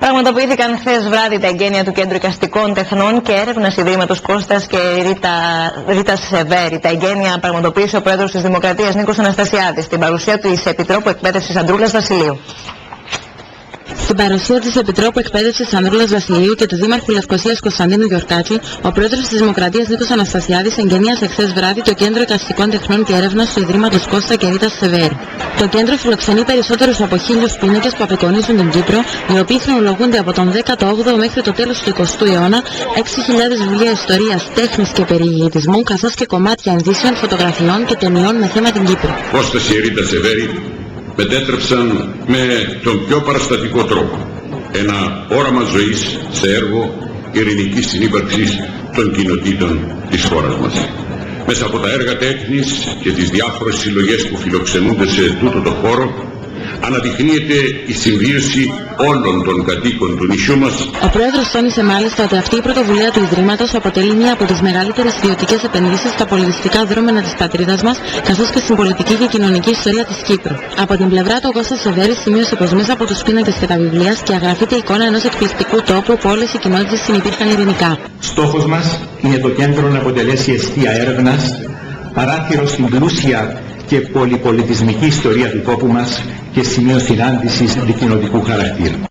Πραγματοποιήθηκαν χθες βράδυ τα εγγένεια του Κέντρου Εικαστικών Τεχνών και Έρευνας Ιδρύματος Κώστας και Ρίτας Σεβέρη. Τα εγγένεια πραγματοποίησε ο Πρόεδρος της Δημοκρατίας Νίκος Αναστασιάδης στην παρουσία της Επιτρόπου Εκπαίδευσης Ανδρούλας Βασιλείου. Στην παρουσία της Επιτρόπου Εκπαίδευσης Ανδρούλας Βασιλείου και του Δήμαρχου Λευκωσίας Κωνσταντίνου Γιορκάκη, ο Πρόεδρος της Δημοκρατίας Νίκος Αναστασιάδης εγγενίασε χθες βράδυ το Κέντρο Εικαστικών Τεχνών και Έρευνας του Ιδρύματος Κώστα και Ρίτας Σεβέρη. Το κέντρο φιλοξενεί περισσότερους από 1.000 πίνακες που απεικονίζουν την Κύπρο, οι οποίοι χρονολογούνται από τον 18ο μέχρι το τέλος του 20ου αιώνα, 6.000 βιβλία ιστορίας, τέχνης και περιηγητισμού, καθώς και κομμάτια ενδύσεων, φωτογραφιών και ταινιών με θέμα την Κύπρο. Κώστας και Ρίτα Σεβέρη μετέτρεψαν με τον πιο παραστατικό τρόπο ένα όραμα ζωής σε έργο ειρηνικής συνύπαρξης των κοινοτήτων της χώρας μας. Μέσα από τα έργα τέχνης και τις διάφορες συλλογές που φιλοξενούνται σε τούτο το χώρο αναδεικνύεται η συμβίωση όλων των κατοίκων του νησιού μας. Ο Πρόεδρος τόνισε μάλιστα ότι αυτή η πρωτοβουλία του Ιδρύματος αποτελεί μια από τις μεγαλύτερες ιδιωτικές επενδύσεις στα πολιτιστικά δρόμενα της πατρίδας μας, καθώς και στην πολιτική και κοινωνική ιστορία της Κύπρου. Από την πλευρά του, ο Κώστας Σεβέρης σημείωσε πως μέσα από τους πίνακες και τα βιβλία σκιαγραφείται η εικόνα ενός εκπληκτικού τόπου όπου όλες οι κοινότητες συνυπήρχαν ειρηνικά. Στόχος μας είναι το κέντρο να αποτελέσει εστία έρευνας, παράθυρο στην πλούσια και πολυπολιτισμική ιστορία του τόπου μας και σημείο συνάντησης δικοινοτικού χαρακτήρα.